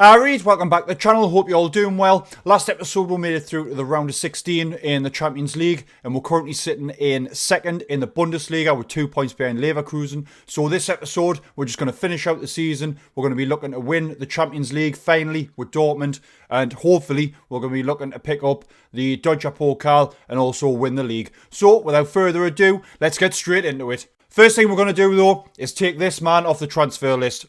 Reed, welcome back to the channel. Hope you're all doing well. Last episode we made it through to the round of 16 in the Champions League, and we're currently sitting in second in the Bundesliga with 2 points behind Leverkusen. So this episode we're just going to finish out the season. We're going to be looking to win the Champions League finally with Dortmund, and hopefully we're going to be looking to pick up the Deutsche Pokal and also win the league. So without further ado, let's get straight into it. First thing we're going to do though is take this man off the transfer list.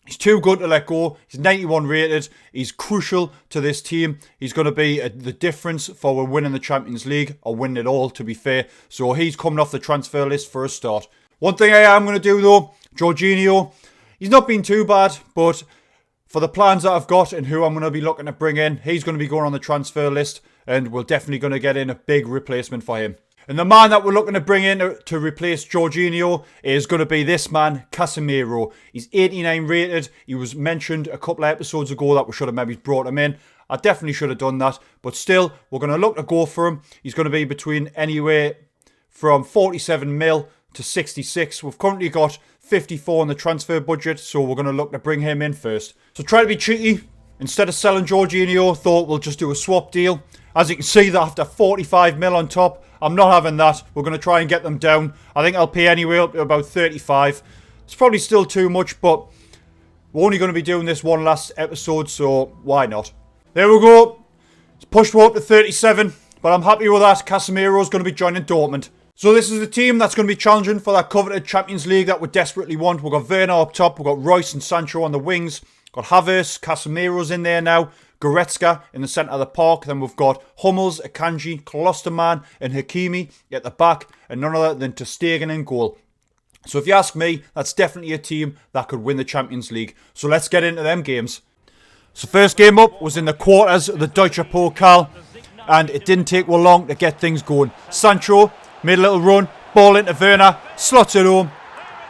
He's too good to let go. He's 91 rated. He's crucial to this team. He's going to be the difference for winning the Champions League, or winning it all, to be fair. So he's coming off the transfer list for a start. One thing I am going to do though, Jorginho, he's not been too bad, but for the plans that I've got and who I'm going to be looking to bring in, he's going to be going on the transfer list, and we're definitely going to get in a big replacement for him. And the man that we're looking to bring in to replace Jorginho is going to be this man, Casemiro. He's 89 rated. He was mentioned a couple of episodes ago that we should have maybe brought him in. I definitely should have done that. But still, we're going to look to go for him. He's going to be between anywhere from 47 mil to 66. We've currently got 54 in the transfer budget, so we're going to look to bring him in first. So try to be cheeky. Instead of selling Jorginho, thought we'll just do a swap deal. As you can see, that after 45 mil on top, I'm not having that. We're going to try and get them down. I think I'll pay anywhere up to about 35. It's probably still too much, but we're only going to be doing this one last episode, so why not? There we go. It's pushed up to 37, but I'm happy with that. Casemiro's going to be joining Dortmund. So this is the team that's going to be challenging for that coveted Champions League that we desperately want. We've got Werner up top. We've got Royce and Sancho on the wings. Got Havertz, Casemiro's in there now. Goretzka in the centre of the park. Then we've got Hummels, Akanji, Klosterman and Hakimi at the back. And none other than ter Stegen in goal. So if you ask me, that's definitely a team that could win the Champions League. So let's get into them games. So first game up was in the quarters of the Deutsche Pokal. And it didn't take well long to get things going. Sancho made a little run. Ball into Werner. Slots it home.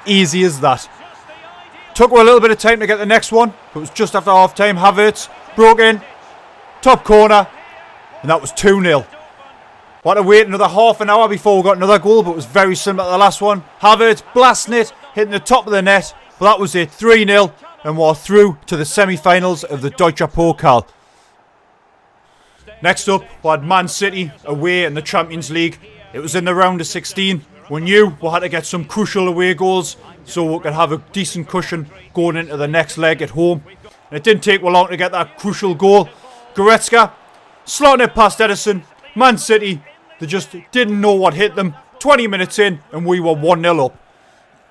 Easy as that. Took a little bit of time to get the next one. But it was just after half time. Havertz broke in, top corner, and that was 2-0. We had to wait another half an hour before we got another goal, but it was very similar to the last one. Havertz blasting it, hitting the top of the net, but that was it, 3-0, and we're through to the semi-finals of the Deutsche Pokal. Next up, we had Man City away in the Champions League. It was in the round of 16. We knew we had to get some crucial away goals, so we could have a decent cushion going into the next leg at home. And it didn't take well long to get that crucial goal. Goretzka slotting it past Edison. Man City, they just didn't know what hit them. 20 minutes in and we were 1-0 up.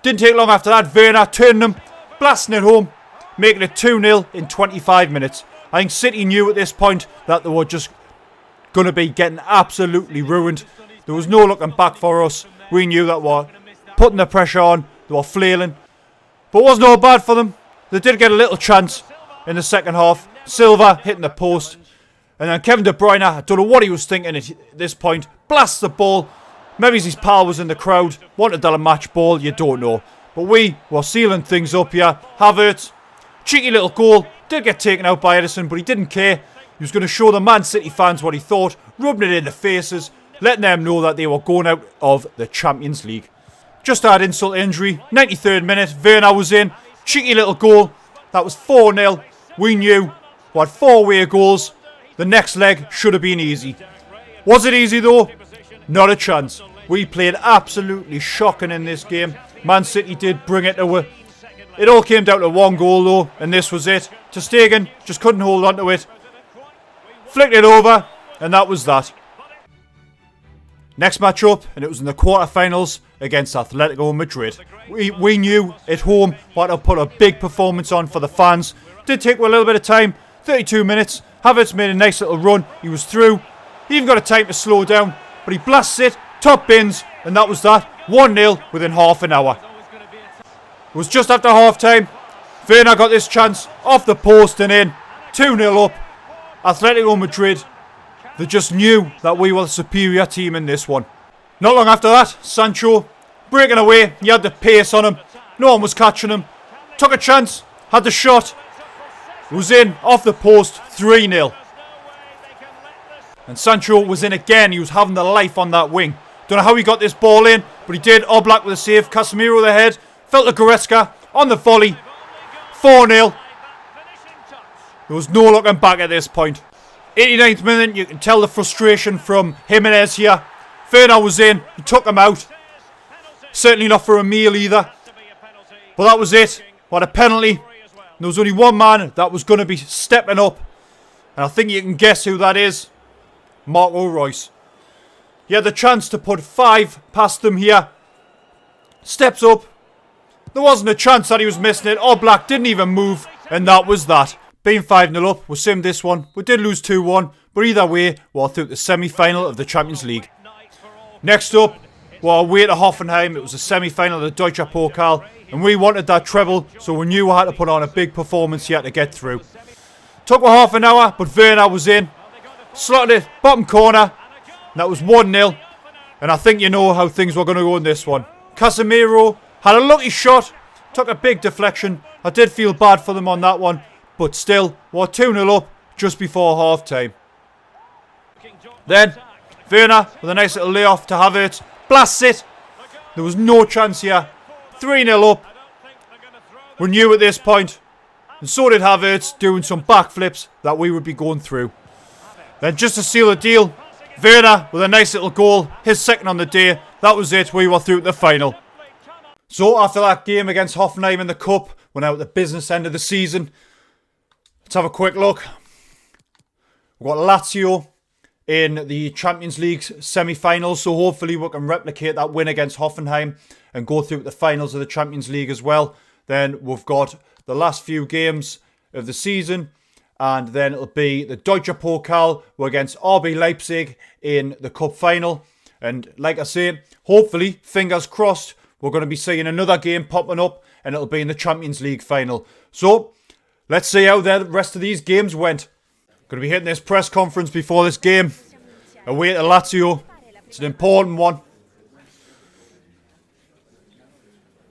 Didn't take long after that. Werner turning them, blasting it home, making it 2-0 in 25 minutes. I think City knew at this point that they were just going to be getting absolutely ruined. There was no looking back for us. We knew that we were putting the pressure on. They were flailing. But it wasn't all bad for them. They did get a little chance in the second half. Silva hitting the post. And then Kevin De Bruyne, I don't know what he was thinking at this point. Blasts the ball. Maybe his pal was in the crowd. Wanted a match ball. You don't know. But we were sealing things up here. Havertz. Cheeky little goal. Did get taken out by Edison, but he didn't care. He was going to show the Man City fans what he thought. Rubbing it in the faces. Letting them know that they were going out of the Champions League. Just had insult to injury. 93rd minute. Werner was in. Cheeky little goal. That was 4-0. We knew we had 4 away goals. The next leg should have been easy. Was it easy though? Not a chance. We played absolutely shocking in this game. Man City did bring it to it. It all came down to 1 goal though, and this was it. Ter Stegen just couldn't hold on to it. Flicked it over, and that was that. Next match up, and it was in the quarterfinals against Atletico Madrid. We knew at home what to put a big performance on for the fans. Did take a little bit of time, 32 minutes. Havertz made a nice little run. He was through. He even got a time to slow down, but he blasts it, top bins, and that was that. 1-0 within half an hour. It was just after half time. Werner got this chance off the post and in. 2-0 up. Atletico Madrid, they just knew that we were the superior team in this one. Not long after that, Sancho breaking away. He had the pace on him. No one was catching him. Took a chance. Had the shot. Was in off the post. 3-0. And Sancho was in again. He was having the life on that wing. Don't know how he got this ball in, but he did. Oblak with a save. Casemiro the head. Felt to Goretzka on the volley. 4-0. There was no looking back at this point. 89th minute, you can tell the frustration from Jimenez here. Werner was in, he took him out. Certainly not for a meal either. But that was it. What a penalty. There was only one man that was going to be stepping up. And I think you can guess who that is. Marco Reus. He had the chance to put 5 past them here. Steps up. There wasn't a chance that he was missing it. Oblak didn't even move. And that was that. Being 5-0 up, we simmed this one. We did lose 2-1. But either way, we're through the semi-final of the Champions League. Next up, we're away to Hoffenheim. It was the semi-final of the Deutsche Pokal. And we wanted that treble. So we knew we had to put on a big performance here to get through. Took a half an hour, but Werner was in. Slotted it, bottom corner. And that was 1-0. And I think you know how things were going to go in this one. Casemiro had a lucky shot. Took a big deflection. I did feel bad for them on that one. But still, we're 2-0 up just before half time. Then, Werner with a nice little layoff to Havertz. Blasts it. There was no chance here. 3-0 up. We knew at this point. And so did Havertz, doing some backflips that we would be going through. Then just to seal the deal, Werner with a nice little goal. His second on the day. That was it. We were through to the final. So after that game against Hoffenheim in the Cup, we're now at the business end of the season. Let's have a quick look. We've got Lazio in the Champions League semi-finals, so hopefully we can replicate that win against Hoffenheim and go through the finals of the Champions League as well. Then we've got the last few games of the season, and then it'll be the Deutsche Pokal. We're against RB Leipzig in the cup final. And like I say, hopefully, fingers crossed, we're going to be seeing another game popping up, and it'll be in the Champions League final. So, let's see how the rest of these games went. Going to be hitting this press conference before this game. Away to Lazio. It's an important one.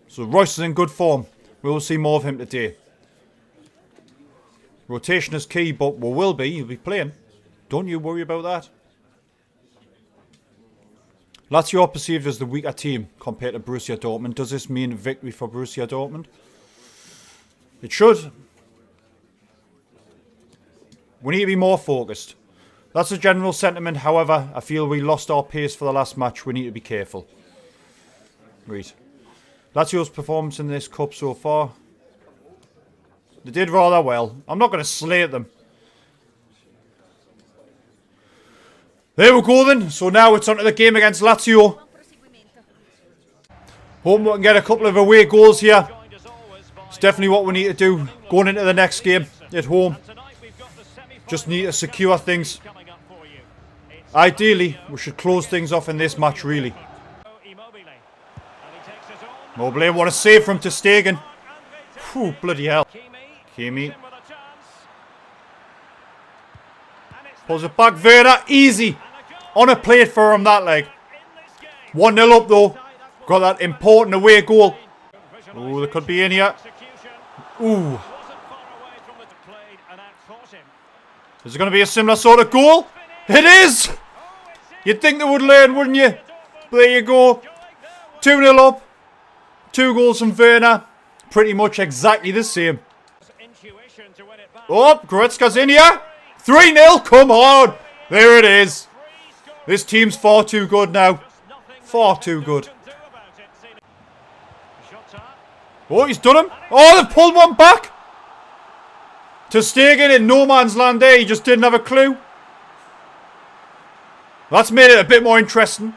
So Reus is in good form. We will see more of him today. Rotation is key, but we will be. He'll be playing. Don't you worry about that. Lazio are perceived as the weaker team compared to Borussia Dortmund. Does this mean victory for Borussia Dortmund? It should. We need to be more focused. That's a general sentiment. However, I feel we lost our pace for the last match. We need to be careful. Right. Lazio's performance in this cup so far. They did rather well. I'm not going to slate them. There we go then. So now it's on to the game against Lazio. Hoping we can get a couple of away goals here. It's definitely what we need to do going into the next game at home. Just need to secure things. Ideally, we should close things off in this match, really. Mobley, what a save from ter Stegen. Whew, bloody hell. Kimi. Pulls it back, Werner, easy. On a plate for him, that leg. 1-0 up, though. Got that important away goal. Oh, there could be in here. Ooh. Is it going to be a similar sort of goal? It is! You'd think they would learn, wouldn't you? But there you go. 2-0 up. 2 goals from Werner. Pretty much exactly the same. Oh, Goretzka's in here. 3-0, come on. There it is. This team's far too good now. Far too good. Oh, he's done him. Oh, they've pulled one back. Ter Stegen in no man's land there. He just didn't have a clue. That's made it a bit more interesting.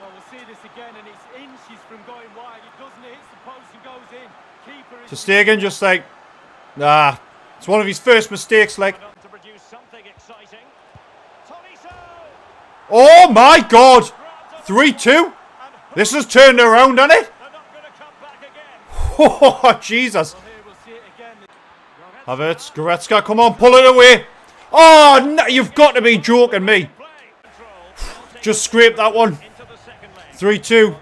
Ter Stegen just like, nah. It's one of his first mistakes, like. Oh my God! 3-2. This has turned around, hasn't it? Oh Jesus! Havertz, Goretzka, come on, pull it away. Oh, no, you've got to be joking me. Just scraped that one. 3-2. It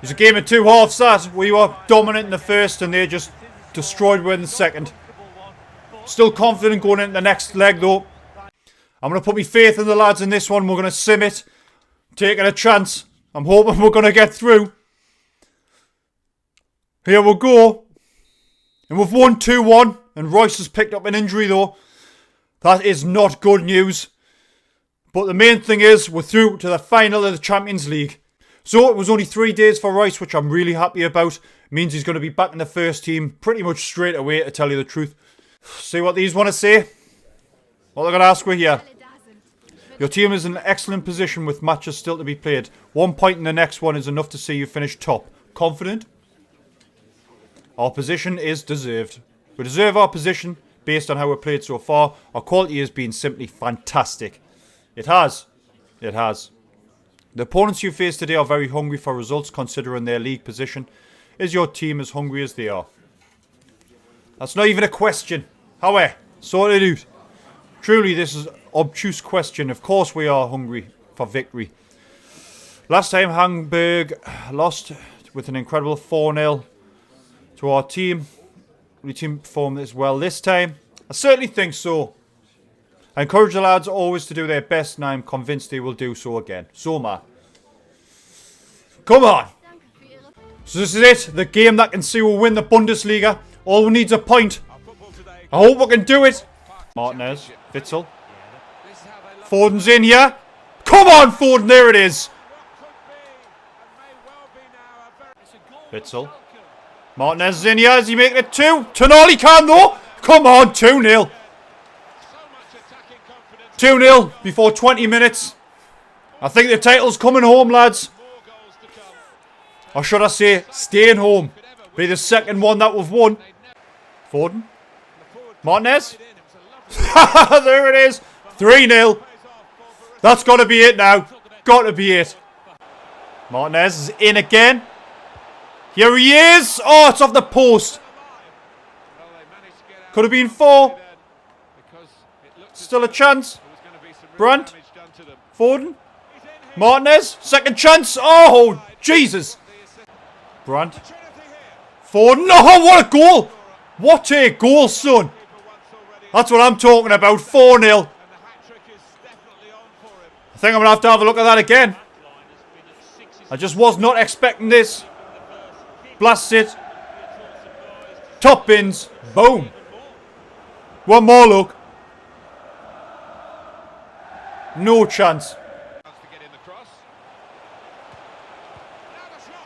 was a game of 2 halves that. We were dominant in the first and they just destroyed in the second. Still confident going into the next leg though. I'm going to put my faith in the lads in this one. We're going to sim it. Taking a chance. I'm hoping we're going to get through. Here we go. And we've won 2-1. And Reus has picked up an injury though. That is not good news. But the main thing is, we're through to the final of the Champions League. So it was only 3 days for Rice, which I'm really happy about. Means he's going to be back in the first team pretty much straight away, to tell you the truth. See what these want to say? What they're going to ask for here. Your team is in an excellent position with matches still to be played. 1 point in the next one is enough to see you finish top. Confident? Our position is deserved. We deserve our position based on how we've played so far. Our quality has been simply fantastic. It has. It has. The opponents you face today are very hungry for results considering their league position. Is your team as hungry as they are? That's not even a question. However, sort it out. Truly, this is an obtuse question. Of course we are hungry for victory. Last time, Hamburg lost with an incredible 4-0 to our team. The team performed as well this time. I certainly think so. I encourage the lads always to do their best, and I'm convinced they will do so again. So am I. Come on! So this is it. The game that can see we'll win the Bundesliga. All we need is a point. I hope we can do it. Martinez. Witzel. Foden's in here. Come on, Foden. There it is. Witzel. Martinez is in here. Is he making it 2? Tonali can though. Come on, 2-0. 2-0 before 20 minutes. I think the title's coming home, lads. Or should I say, staying home. Be the second one that we've won. Foden. Martinez. There it is. 3-0. That's got to be it now. Got to be it. Martinez is in again. Here he is. Oh, it's off the post. Could have been 4. Still a chance. Brandt. Foden. Martinez. Second chance. Oh, Jesus. Brandt. Foden. Oh, what a goal. What a goal, son. That's what I'm talking about. 4-0. I think I'm going to have a look at that again. I just was not expecting this. Blast it. Top bins. Boom. One more look. No chance.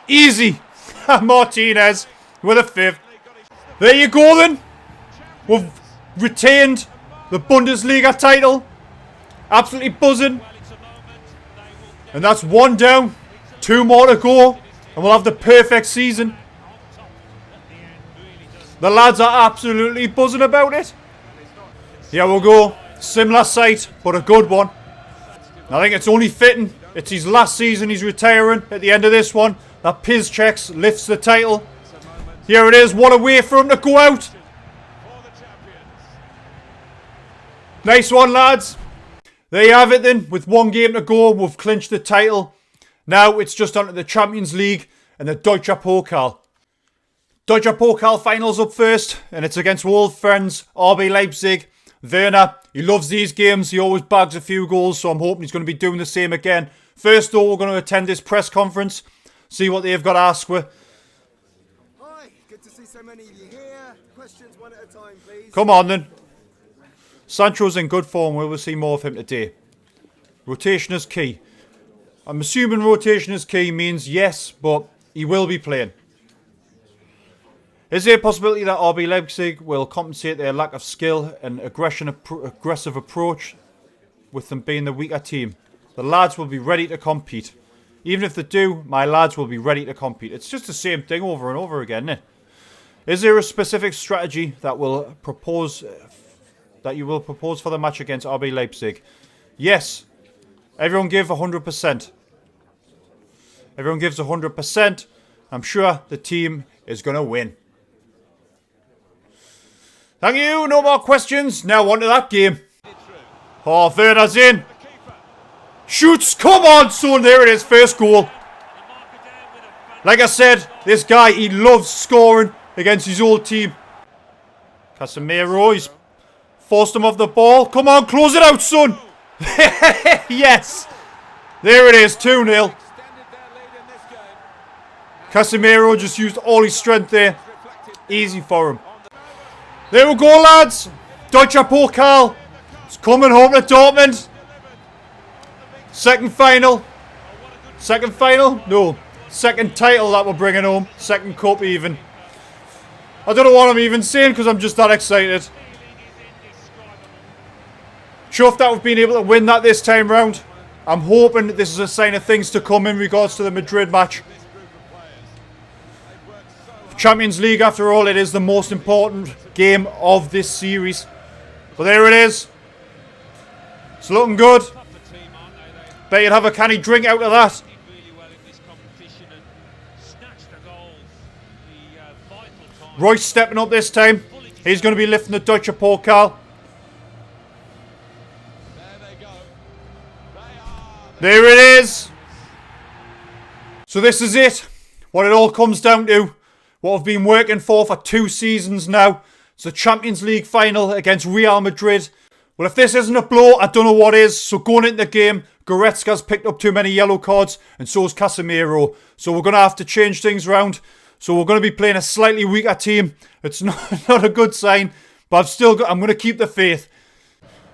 Easy. Martinez with a 5th. There you go then. We've retained the Bundesliga title. Absolutely buzzing. And that's 1 down. 2 more to go. And we'll have the perfect season. The lads are absolutely buzzing about it. Here we'll go. Similar sight, but a good one. I think it's only fitting. It's his last season. He's retiring at the end of this one. That Piszczek lifts the title. Here it is. What a way for him to go out. Nice one, lads. There you have it then. With 1 game to go, we've clinched the title. Now it's just on to the Champions League and the Deutsche Pokal. Deutsche Pokal finals up first, and it's against old friends RB Leipzig. Werner, he loves these games. He always bags a few goals, so I'm hoping he's going to be doing the same again. First though, we're going to attend this press conference, see what they've got to ask for. Hi, good to see so many of you here. Questions one at a time, please. Come on then. Sancho's in good form. We will see more of him today. Rotation is key. I'm assuming rotation is key means yes, but he will be playing. Is there a possibility that RB Leipzig will compensate their lack of skill and aggressive approach with them being the weaker team? The lads will be ready to compete. Even if they do, my lads will be ready to compete. It's just the same thing over and over again, isn't it? Is there a specific strategy that you will propose for the match against RB Leipzig? Yes. Everyone give 100%. Everyone gives 100%. I'm sure the team is going to win. Thank you. No more questions. Now on to that game. Oh, Werner's in. Shoots. Come on, son. There it is. First goal. Like I said, this guy, he loves scoring against his old team. Casemiro, he's forced him off the ball. Come on, close it out, son. Yes. There it is. 2-0. Casemiro just used all his strength there. Easy for him. There we go, lads. Deutsche Pokal. It's coming home to Dortmund. Second final. Second final? No. Second title that we're bringing home. Second cup even. I don't know what I'm even saying because I'm just that excited. Chuffed that we've been able to win that this time round. I'm hoping that this is a sign of things to come in regards to the Madrid match. Champions League, after all, it is the most important game of this series. But there it is. It's looking good. Bet you'd have a canny drink out of that. Royce stepping up this time. He's going to be lifting the Deutsche Pokal. There it is. So this is it. What it all comes down to. What I've been working for 2 seasons now. It's the Champions League final against Real Madrid. Well, if this isn't a blow, I don't know what is. So going into the game, Goretzka's picked up too many yellow cards, and so has Casemiro. So we're going to have to change things around. So we're going to be playing a slightly weaker team. It's not a good sign, but I'm going to keep the faith.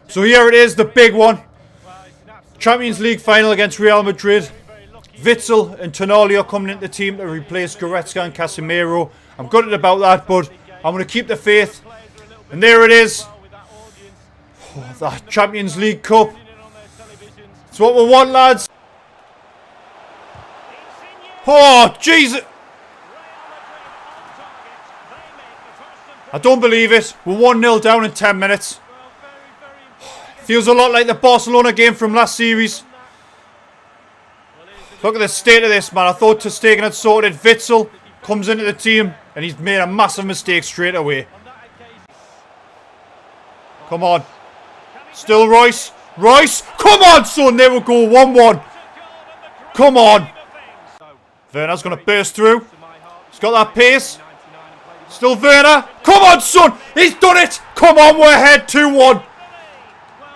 So here it is, the big one. Champions League final against Real Madrid. Witsel and Tonali are coming into the team to replace Goretzka and Casemiro. I'm gutted about that, but I'm going to keep the faith. And there it is. Oh, that Champions League Cup. It's what we want, lads. Oh, Jesus. I don't believe it. We're 1-0 down in 10 minutes. Feels a lot like the Barcelona game from last series. Look at the state of this, man. I thought ter Stegen had sorted. Witsel comes into the team and he's made a massive mistake straight away. Come on. Still Royce. Royce! Come on, son! There we go. 1-1. Come on. Werner's going to burst through. He's got that pace. Still Werner. Come on, son! He's done it! Come on, we're ahead 2-1.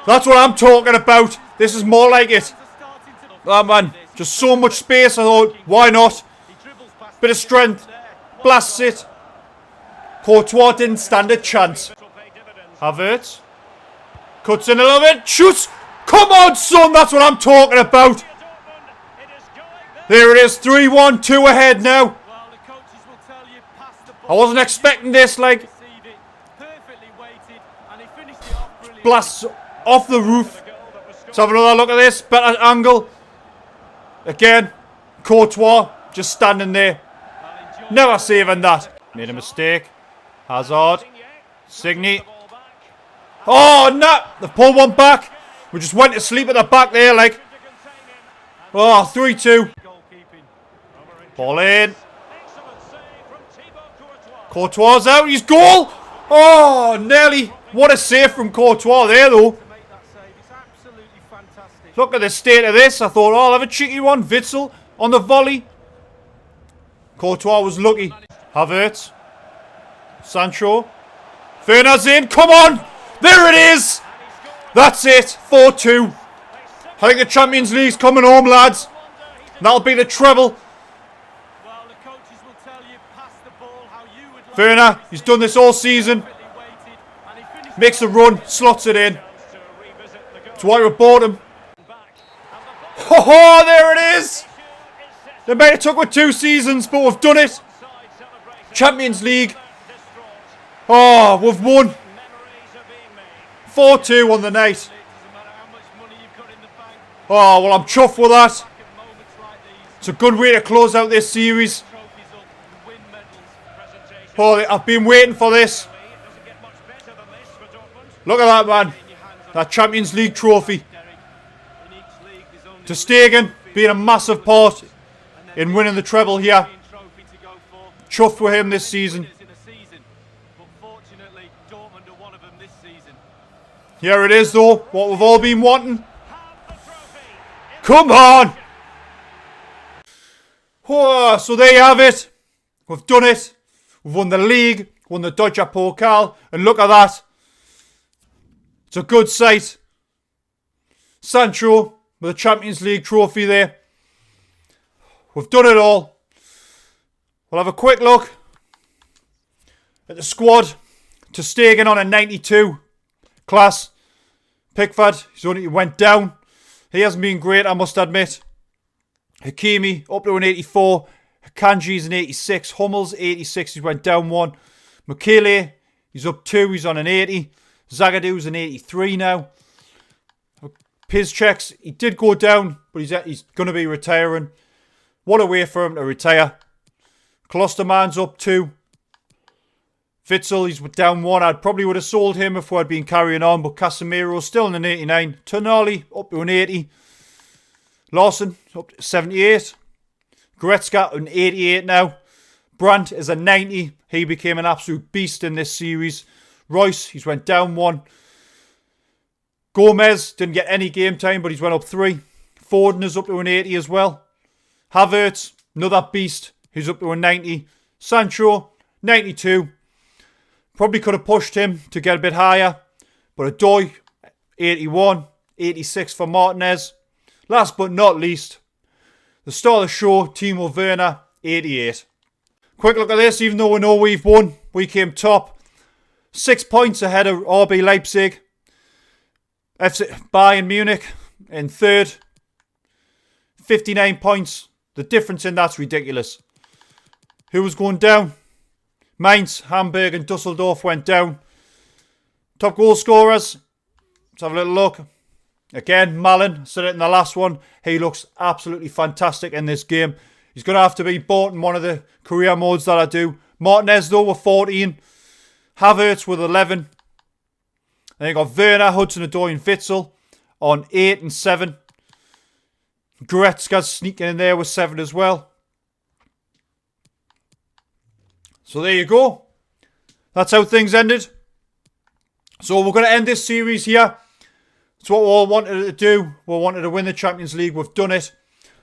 That's what I'm talking about. This is more like it. Ah, man. Just so much space. I thought, why not? Bit of strength. Blasts it. Courtois didn't stand a chance. Havertz. Cuts in a little bit. Shoots. Come on, son. That's what I'm talking about. There it is. 3-1. 2 ahead now. I wasn't expecting this. Like, blasts off the roof. Let's have another look at this. Better angle. Again. Courtois just standing there. Never saving that. Made a mistake. Hazard. Signy. Oh, no. They've pulled one back. We just went to sleep at the back there, like. Oh, 3-2. Ball in. Courtois out. He's goal. Oh, nearly. What a save from Courtois there, though. Look at the state of this. I thought, oh, I'll have a cheeky one. Witsel on the volley. Courtois was lucky. Havertz. Sancho. Werner's in. Come on. There it is. That's it. 4-2. I think the Champions League's coming home, lads. That'll be the treble. Werner, he's done this all season. Makes a run, slots it in. That's why we bought him. Oh, there it is. They may have took with 2 seasons, but we've done it. Champions League. Oh, we've won. 4-2 on the night. Oh, well, I'm chuffed with that. It's a good way to close out this series. Oh, I've been waiting for this. Look at that, man. That Champions League trophy. Ter Stegen being a massive part in winning the treble here. Chuffed with him this season. Here it is, though. What we've all been wanting. Come on! Oh, so there you have it. We've done it. We've won the league, won the Deutsche Pokal, and look at that. It's a good sight. Sancho with a Champions League trophy there. We've done it all. We'll have a quick look at the squad. Ter Stegen on a 92. Class. Pickford, he went down. He hasn't been great, I must admit. Hakimi, up to an 84. Kanji's an 86. Hummels, 86. He went down 1. Mukele, he's up 2. He's on an 80. Zagadu's an 83 now. Piszczek's, he did go down, but he's going to be retiring. What a way for him to retire. Klosterman's up 2. Witsel, he's down 1. I probably would have sold him if I'd been carrying on, but Casemiro's still in an 89. Tonali, up to an 80. Lawson, up to 78. Goretzka, an 88 now. Brandt is a 90. He became an absolute beast in this series. Royce, he's went down 1. Gomez, didn't get any game time, but he's went up 3. Foden is up to an 80 as well. Havertz, another beast. He's up to a 90. Sancho, 92. Probably could have pushed him to get a bit higher. But Odoi, 81. 86 for Martinez. Last but not least, the star of the show, Timo Werner, 88. Quick look at this. Even though we know we've won, we came top. 6 points ahead of RB Leipzig. FC Bayern Munich in third. 59 points. The difference in that's ridiculous. Who was going down? Mainz, Hamburg and Dusseldorf went down. Top goal scorers. Let's have a little look. Again, Malin, said it in the last one. He looks absolutely fantastic in this game. He's going to have to be bought in one of the career modes that I do. Martinez, though, with 14. Havertz with 11. Then you got Werner, Hudson-Odoi and Witsel on 8 and 7. Goretzka's sneaking in there with 7 as well. So there you go. That's how things ended. So we're going to end this series here. It's what we all wanted to do. We wanted to win the Champions League. We've done it.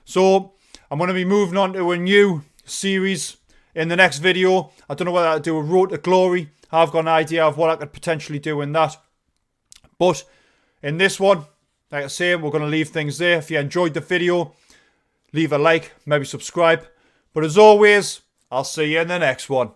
So I'm going to be moving on to a new series in the next video. I don't know whether I'll do a Road to Glory. I've got an idea of what I could potentially do in that. But in this one, like I say, we're going to leave things there. If you enjoyed the video, leave a like, maybe subscribe. But as always, I'll see you in the next one.